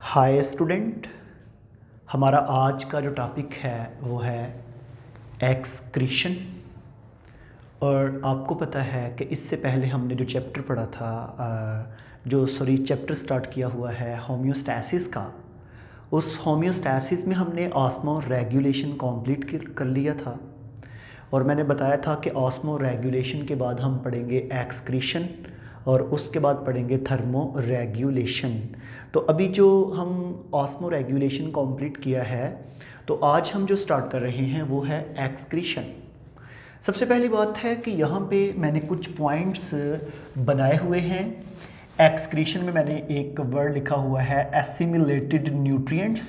Hi student. हमारा आज का जो टॉपिक है वो है एक्सक्रीशन। और आपको पता है कि इससे पहले हमने जो चैप्टर पढ़ा था चैप्टर स्टार्ट किया हुआ है होम्योस्टैसिस का। उस होम्योस्टैसिस में हमने ऑस्मो रेगुलेशन कंप्लीट कर लिया था। और मैंने बताया था कि ऑस्मो रेगुलेशन के बाद हम पढ़ेंगे एक्सक्रीशन और उसके बाद पढ़ेंगे थर्मो रेगुलेशन। तो अभी जो हम ऑस्मो रेगुलेशन कंप्लीट किया है, तो आज हम जो स्टार्ट कर रहे हैं वो है एक्सक्रीशन। सबसे पहली बात है कि यहाँ पे मैंने कुछ पॉइंट्स बनाए हुए हैं। एक्सक्रीशन में मैंने एक वर्ड लिखा हुआ है एसिमिलेटेड न्यूट्रिएंट्स।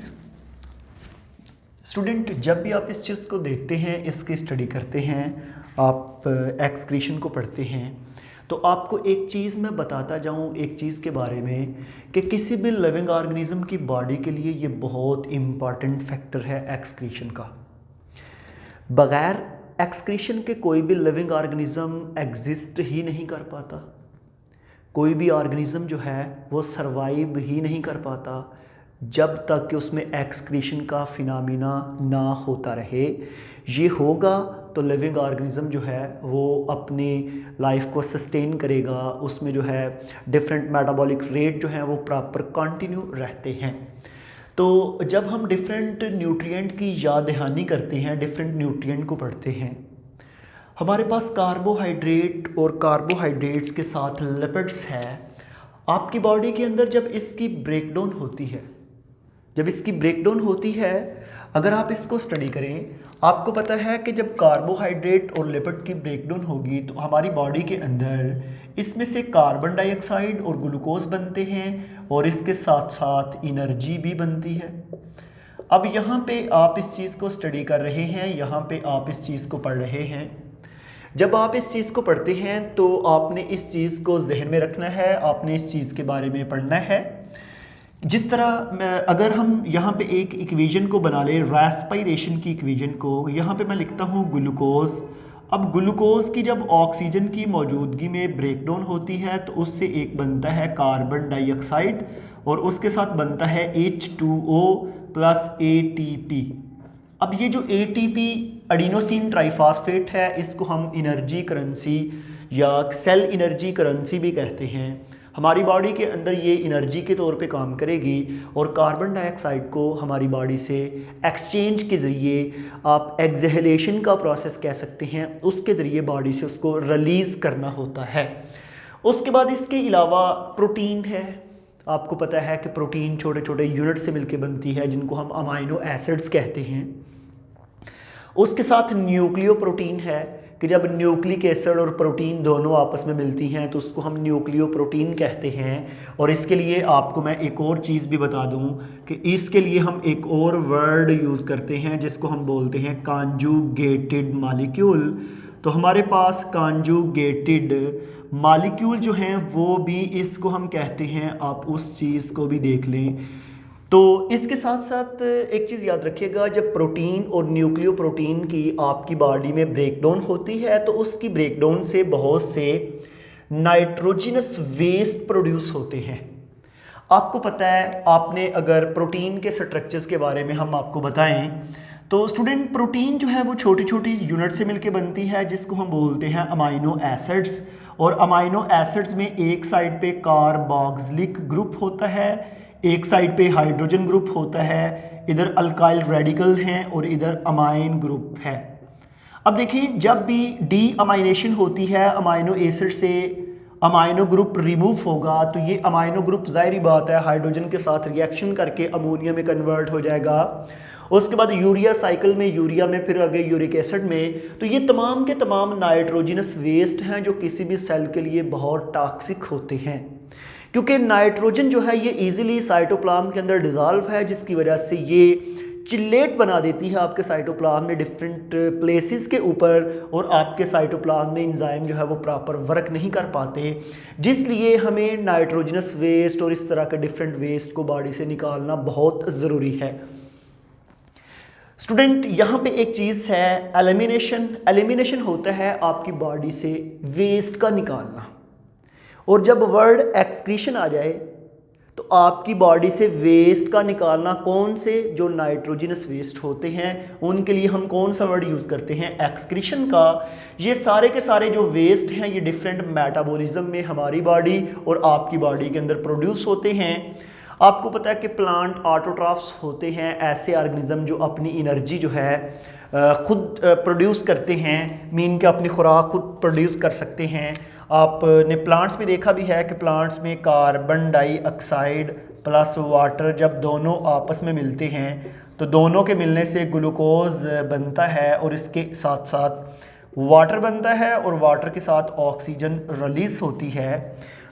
स्टूडेंट, जब भी आप इस चीज़ को देखते हैं, इसकी स्टडी करते हैं, आप एक्सक्रीशन को पढ़ते हैं, तो आपको एक चीज़ मैं बताता जाऊँ एक चीज़ के बारे में कि किसी भी लिविंग ऑर्गेनिज्म की बॉडी के लिए ये बहुत इम्पॉर्टेंट फैक्टर है एक्सक्रीशन का। बग़ैर एक्सक्रीशन के कोई भी लिविंग ऑर्गेनिज्म एग्जिस्ट ही नहीं कर पाता। कोई भी ऑर्गेनिज्म जो है वो सरवाइव ही नहीं कर पाता जब तक कि उसमें एक्सक्रीशन का फिनोमेना ना होता रहे। ये होगा तो लिविंग ऑर्गेनिज्म जो है वो अपनी लाइफ को सस्टेन करेगा, उसमें जो है डिफरेंट मेटाबॉलिक रेट जो है वो प्रॉपर कंटिन्यू रहते हैं। तो जब हम डिफरेंट न्यूट्रिएंट की याद दहानी करते हैं, डिफरेंट न्यूट्रिएंट को पढ़ते हैं, हमारे पास कार्बोहाइड्रेट और कार्बोहाइड्रेट्स के साथ लिपिड्स है। आपकी बॉडी के अंदर जब इसकी ब्रेकडाउन होती है, अगर आप इसको स्टडी करें, आपको पता है कि जब कार्बोहाइड्रेट और लिपिड की ब्रेकडाउन होगी तो हमारी बॉडी के अंदर इसमें से कार्बन डाइऑक्साइड और ग्लूकोज बनते हैं और इसके साथ साथ एनर्जी भी बनती है। अब यहाँ पे आप इस चीज़ को स्टडी कर रहे हैं, यहाँ पे आप इस चीज़ को पढ़ रहे हैं। जब आप इस चीज़ को पढ़ते हैं तो आपने इस चीज़ को जहन में रखना है, आपने इस चीज़ के बारे में पढ़ना है। जिस तरह अगर हम यहाँ पे एक इक्वेशन को बना लें, रेस्पिरेशन की इक्वेशन को, यहाँ पे मैं लिखता हूँ ग्लूकोज। अब ग्लूकोज की जब ऑक्सीजन की मौजूदगी में ब्रेकडाउन होती है तो उससे एक बनता है कार्बन डाइऑक्साइड और उसके साथ बनता है H2O प्लस ATP। अब ये जो ATP एडिनोसिन ट्राइफॉस्फेट है, इसको हम एनर्जी करेंसी या सेल एनर्जी करेंसी भी कहते हैं। हमारी बॉडी के अंदर ये एनर्जी के तौर पे काम करेगी और कार्बन डाइऑक्साइड को हमारी बॉडी से एक्सचेंज के ज़रिए, आप एक्सहेलेशन का प्रोसेस कह सकते हैं, उसके ज़रिए बॉडी से उसको रिलीज़ करना होता है। उसके बाद इसके अलावा प्रोटीन है। आपको पता है कि प्रोटीन छोटे छोटे यूनिट से मिलकर बनती है जिनको हम अमाइनो एसिड्स कहते हैं। उसके साथ न्यूक्लियो प्रोटीन है कि जब न्यूक्लिक एसिड और प्रोटीन दोनों आपस में मिलती हैं तो उसको हम न्यूक्लियो प्रोटीन कहते हैं। और इसके लिए आपको मैं एक और चीज़ भी बता दूं कि इसके लिए हम एक और वर्ड यूज़ करते हैं जिसको हम बोलते हैं कॉन्जुगेटेड मॉलिक्यूल। तो हमारे पास कॉन्जुगेटेड मॉलिक्यूल जो हैं वो भी इसको हम कहते हैं, आप उस चीज़ को भी देख लें। तो इसके साथ साथ एक चीज़ याद रखिएगा, जब प्रोटीन और न्यूक्लियो प्रोटीन की आपकी बॉडी में ब्रेकडाउन होती है तो उसकी ब्रेकडाउन से बहुत से नाइट्रोजनस वेस्ट प्रोड्यूस होते हैं। आपको पता है, आपने अगर प्रोटीन के स्ट्रक्चर्स के बारे में हम आपको बताएं तो स्टूडेंट, प्रोटीन जो है वो छोटी छोटी यूनिट से मिलकर बनती है जिसको हम बोलते हैं अमाइनो एसिड्स। और अमाइनो एसिड्स में एक साइड पे कार्बोक्सिलिक ग्रुप होता है, एक साइड पे हाइड्रोजन ग्रुप होता है, इधर अल्काइल रेडिकल हैं और इधर अमाइन ग्रुप है। अब देखिए, जब भी डी अमाइनेशन होती है, अमाइनो एसिड से अमाइनो ग्रुप रिमूव होगा तो ये अमाइनो ग्रुप ज़ाहिरी बात है हाइड्रोजन के साथ रिएक्शन करके अमोनिया में कन्वर्ट हो जाएगा। उसके बाद यूरिया साइकिल में, यूरिया में, फिर आगे यूरिक एसिड में। तो ये तमाम के तमाम नाइट्रोजनस वेस्ट हैं जो किसी भी सेल के लिए बहुत टॉक्सिक होते हैं, क्योंकि नाइट्रोजन जो है ये इजीली साइटोप्लाज्म के अंदर डिज़ोल्व है, जिसकी वजह से ये चिल्लेट बना देती है आपके साइटोप्लाज्म में डिफरेंट प्लेसेस के ऊपर, और आपके साइटोप्लाज्म में एंजाइम जो है वो प्रॉपर वर्क नहीं कर पाते, जिसलिए हमें नाइट्रोजनस वेस्ट और इस तरह के डिफरेंट वेस्ट को बॉडी से निकालना बहुत ज़रूरी है। स्टूडेंट, यहाँ पे एक चीज़ है एलिमिनेशन। एलिमिनेशन होता है आपकी बॉडी से वेस्ट का निकालना। और जब वर्ड एक्सक्रीशन आ जाए तो आपकी बॉडी से वेस्ट का निकालना, कौन से जो नाइट्रोजनस वेस्ट होते हैं उनके लिए हम कौन सा वर्ड यूज़ करते हैं, एक्सक्रीशन का। ये सारे के सारे जो वेस्ट हैं ये डिफरेंट मेटाबॉलिज्म में हमारी बॉडी और आपकी बॉडी के अंदर प्रोड्यूस होते हैं। आपको पता है कि प्लांट ऑटोट्रॉफ्स होते हैं, ऐसे ऑर्गेनिज्म जो अपनी एनर्जी जो है खुद प्रोड्यूस करते हैं, मीन के अपनी खुराक खुद प्रोड्यूस कर सकते हैं। आपने प्लांट्स में देखा भी है कि प्लांट्स में कार्बन डाइऑक्साइड प्लस वाटर जब दोनों आपस में मिलते हैं तो दोनों के मिलने से ग्लूकोज बनता है और इसके साथ साथ वाटर बनता है और वाटर के साथ ऑक्सीजन रिलीज होती है।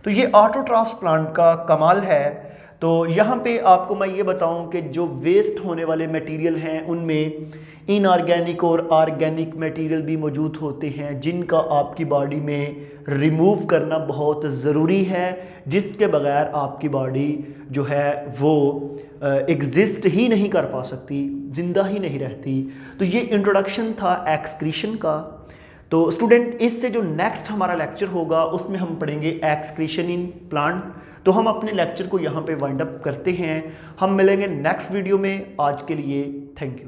तो ये ऑटोट्रॉफ्स प्लांट का कमाल है। तो यहाँ पे आपको मैं ये बताऊँ कि जो वेस्ट होने वाले मटेरियल हैं उनमें इनऑर्गेनिक और ऑर्गेनिक मटेरियल भी मौजूद होते हैं जिनका आपकी बॉडी में रिमूव करना बहुत ज़रूरी है, जिसके बगैर आपकी बॉडी जो है वो एग्जिस्ट ही नहीं कर पा सकती, ज़िंदा ही नहीं रहती। तो ये इंट्रोडक्शन था एक्सक्रीशन का। तो स्टूडेंट इससे जो नेक्स्ट हमारा लेक्चर होगा उसमें हम पढ़ेंगे एक्सक्रीशन इन प्लांट। तो हम अपने लेक्चर को यहाँ पे वाइंड अप करते हैं। हम मिलेंगे नेक्स्ट वीडियो में। आज के लिए थैंक यू।